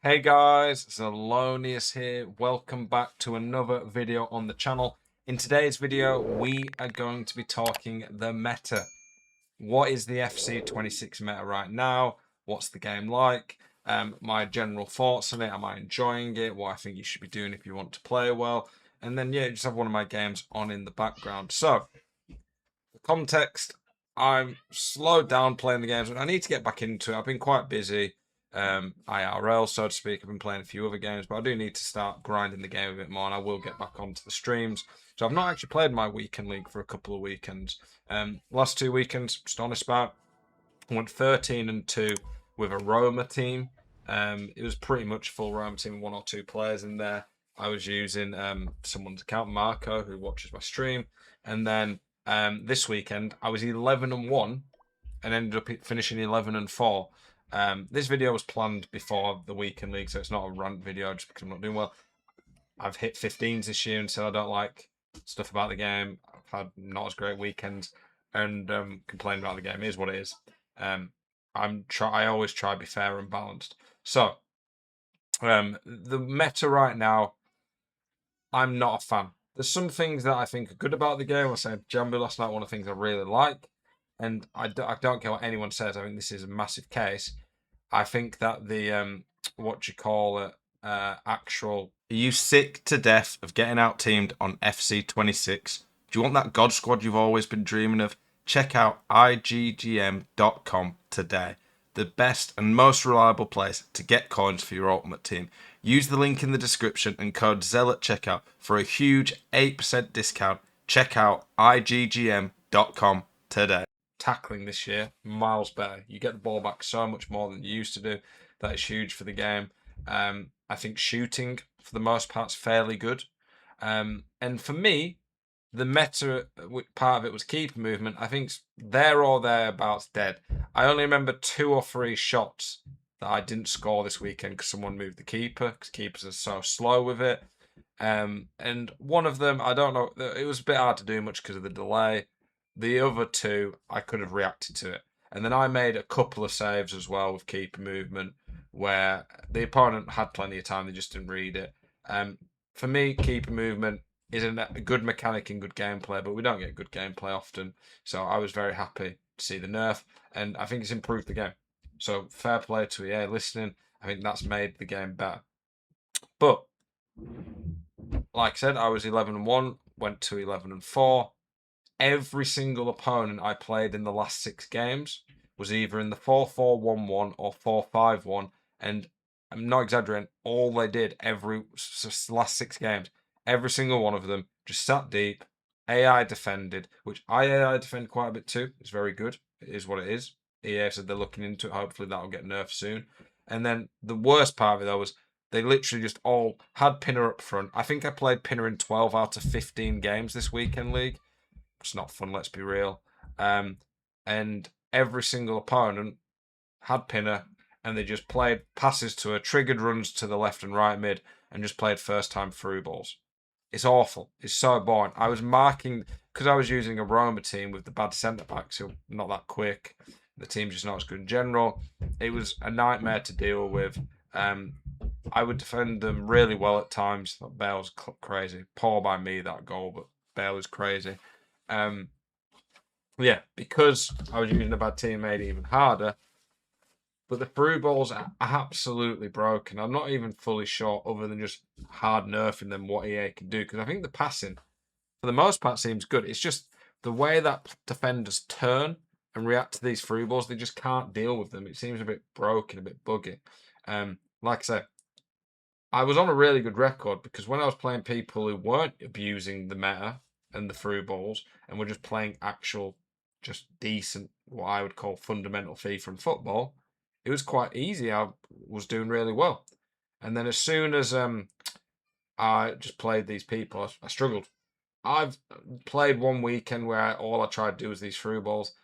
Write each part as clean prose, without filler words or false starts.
Hey guys, Zelonius here. Welcome back to another video on the channel. In today's video, we are going to be talking the meta. What is the FC26 meta right now? What's the game like? My general thoughts on it. Am I enjoying it? What I think you should be doing if you want to play well. And then, yeah, just have one of my games on in the background. So, the context, I'm slowed down playing the games. I need to get back into it. I've been quite busy. IRL, so to speak. I've been playing a few other games, but I do need to start grinding the game a bit more, and I will get back onto the streams. So I've not actually played my weekend league for a couple of weekends. Last 2 weekends, just honest about, I went 13-2 with a Roma team. It was pretty much full Roma team, one or two players in there. I was using someone's account, Marco, who watches my stream, and then this weekend I was 11-1 and ended up finishing 11-4. This video was planned before the weekend league, so it's not a rant video just because I'm not doing well. I've hit 15s this year and said I don't like stuff about the game. I've had not as great weekends and complaining about the game. It is what it is. I always try to be fair and balanced. So the meta right now, I'm not a fan. There's some things that I think are good about the game. I was saying Jambu last night, one of the things I really like. And I don't care what anyone says. I think this is a massive case. I think that the actual. Are you sick to death of getting out teamed on FC26? Do you want that God squad you've always been dreaming of? Check out IGGM.com today. The best and most reliable place to get coins for your ultimate team. Use the link in the description and code ZEL at checkout for a huge 8% discount. Check out IGGM.com today. Tackling this year, miles better. You get the ball back so much more than you used to do. That is huge for the game. I think shooting, for the most part, is fairly good. And for me, the meta part of it was keeper movement. I think there or thereabouts dead. I only remember 2 or 3 shots that I didn't score this weekend because someone moved the keeper, because keepers are so slow with it. And one of them, I don't know, it was a bit hard to do much because of the delay. The other 2, I could have reacted to it. And then I made a couple of saves as well with keeper movement where the opponent had plenty of time, they just didn't read it. For me, keeper movement isn't a good mechanic and good gameplay, but we don't get good gameplay often. So I was very happy to see the nerf, and I think it's improved the game. So fair play to EA listening. I think that's made the game better. But like I said, I was 11-1, went to 11-4. Every single opponent I played in the last 6 games was either in the 4-4-1-1 or 4-5-1, and I'm not exaggerating, all they did last 6 games, every single one of them just sat deep, AI defended, which I AI defend quite a bit too. It's very good. It is what it is. EA said they're looking into it. Hopefully that'll get nerfed soon. And then the worst part of it though was they literally just all had Pinner up front. I think I played Pinner in 12 out of 15 games this weekend league. It's not fun, let's be real. And every single opponent had Pinner, and they just played passes to her, triggered runs to the left and right mid, and just played first time through balls. It's awful. It's so boring. I was marking, because I was using a Roma team with the bad centre backs who are not that quick. The team's just not as good in general. It was a nightmare to deal with. I would defend them really well at times. Bale's crazy. Poor by me, that goal, but Bale is crazy. Yeah, because I was using a bad team, made it even harder. But the through balls are absolutely broken. I'm not even fully sure, other than just hard nerfing them, what EA can do. Because I think the passing, for the most part, seems good. It's just the way that defenders turn and react to these through balls, they just can't deal with them. It seems a bit broken, a bit buggy. Like I said, I was on a really good record because when I was playing people who weren't abusing the meta and the through balls and were just playing actual, just decent, what I would call fundamental FIFA and football, it was quite easy. I was doing really well. And then as soon as I just played these people, I struggled. I've played one weekend where all I tried to do was these through balls.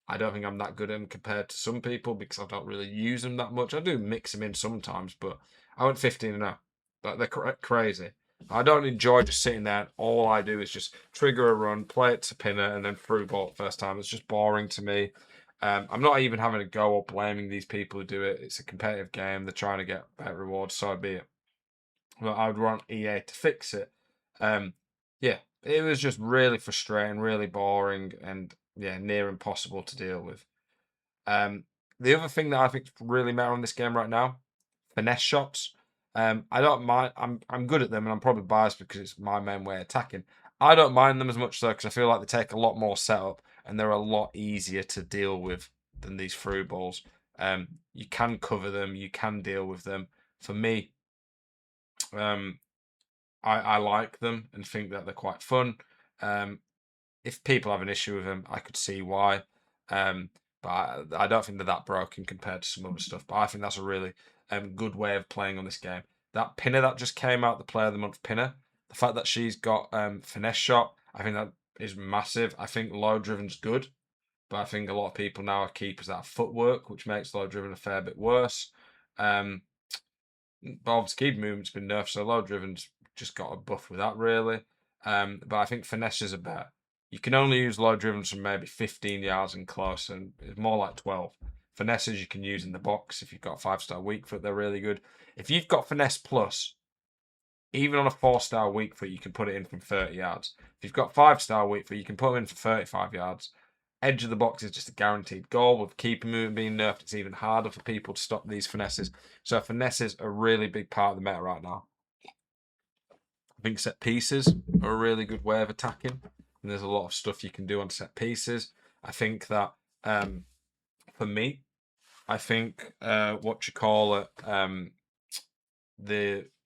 I don't think I'm that good at them compared to some people because I don't really use them that much. I do mix them in sometimes, but I went 15-0. But they're crazy. I don't enjoy just sitting there. All I do is just trigger a run, play it to Pinner, and then through ball first time. It's just boring to me. I'm not even having a go or blaming these people who do it. It's a competitive game. They're trying to get better rewards, so be it. But I would want EA to fix it. Yeah, it was just really frustrating, really boring, and yeah, near impossible to deal with. The other thing that I think is really matter on this game right now, finesse shots. I don't mind. I'm good at them, and I'm probably biased because it's my main way of attacking. I don't mind them as much though, because I feel like they take a lot more setup, and they're a lot easier to deal with than these through balls. You can cover them, you can deal with them. For me, um, I like them and think that they're quite fun. If people have an issue with them, I could see why. But I don't think they're that broken compared to some other stuff. But I think that's a really good way of playing on this game. That pinner that just came out, the Player of the Month pinner, the fact that she's got finesse shot, I think that is massive. I think low driven's good, but I think a lot of people now are keepers that have footwork, which makes low driven a fair bit worse. But obviously, keep movement's been nerfed, so low driven's just got a buff with that, really. But I think finesses are better. You can only use low drivens from maybe 15 yards and close, and it's more like 12. Finesses you can use in the box if you've got 5-star weak foot, they're really good. If you've got finesse plus, even on a 4-star weak foot, you can put it in from 30 yards. If you've got 5-star weak foot, you can put them in for 35 yards. Edge of the box is just a guaranteed goal. With keeper movement being nerfed, it's even harder for people to stop these finesses. So finesses are a really big part of the meta right now. I think set pieces are a really good way of attacking. And there's a lot of stuff you can do on set pieces. I think that for me, I think what you call it,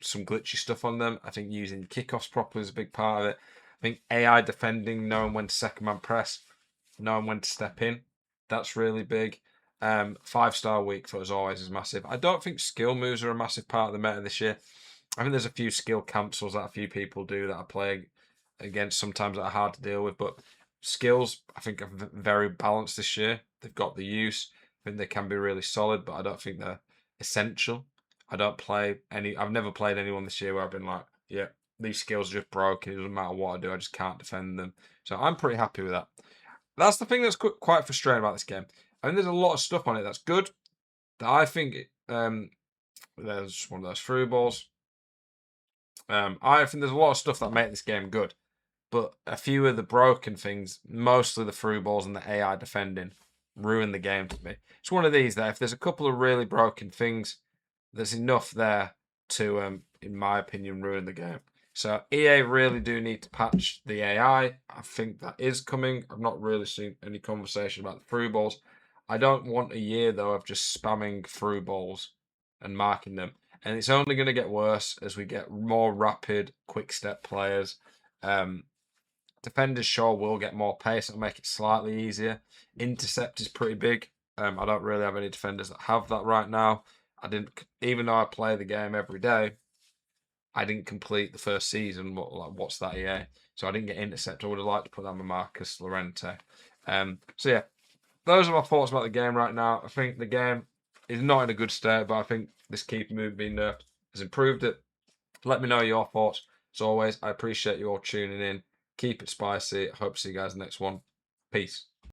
some glitchy stuff on them. I think using kickoffs properly is a big part of it. I think AI defending, knowing when to second man press, knowing when to step in, that's really big. 5-star weak foot as always is massive. I don't think skill moves are a massive part of the meta this year. I think there's a few skill cancels that a few people do that I play against sometimes that are hard to deal with, but skills I think are very balanced this year. They've got the use. I think they can be really solid, but I don't think they're essential. I've never played anyone this year where I've been like, yeah, these skills are just broken. It doesn't matter what I do, I just can't defend them. So I'm pretty happy with that. That's the thing that's quite frustrating about this game. I think there's a lot of stuff on it that's good. That I think there's one of those through balls. I think there's a lot of stuff that make this game good, but a few of the broken things, mostly the through balls and the AI defending, ruin the game to me. It's one of these that if there's a couple of really broken things, there's enough there to, in my opinion, ruin the game. So EA really do need to patch the AI. I think that is coming. I've not really seen any conversation about the through balls. I don't want a year though of just spamming through balls and marking them. And it's only going to get worse as we get more rapid, quick step players. Defenders sure will get more pace. It'll make it slightly easier. Intercept is pretty big. I don't really have any defenders that have that right now. I didn't, even though I play the game every day, I didn't complete the first season. What's that EA? So I didn't get intercept. I would have liked to put that on Marcus Llorente. So yeah, those are my thoughts about the game right now. I think the game is not in a good state, but I think this keeper move being nerfed has improved it. Let me know your thoughts. As always, I appreciate you all tuning in. Keep it spicy. I hope to see you guys in the next one. Peace.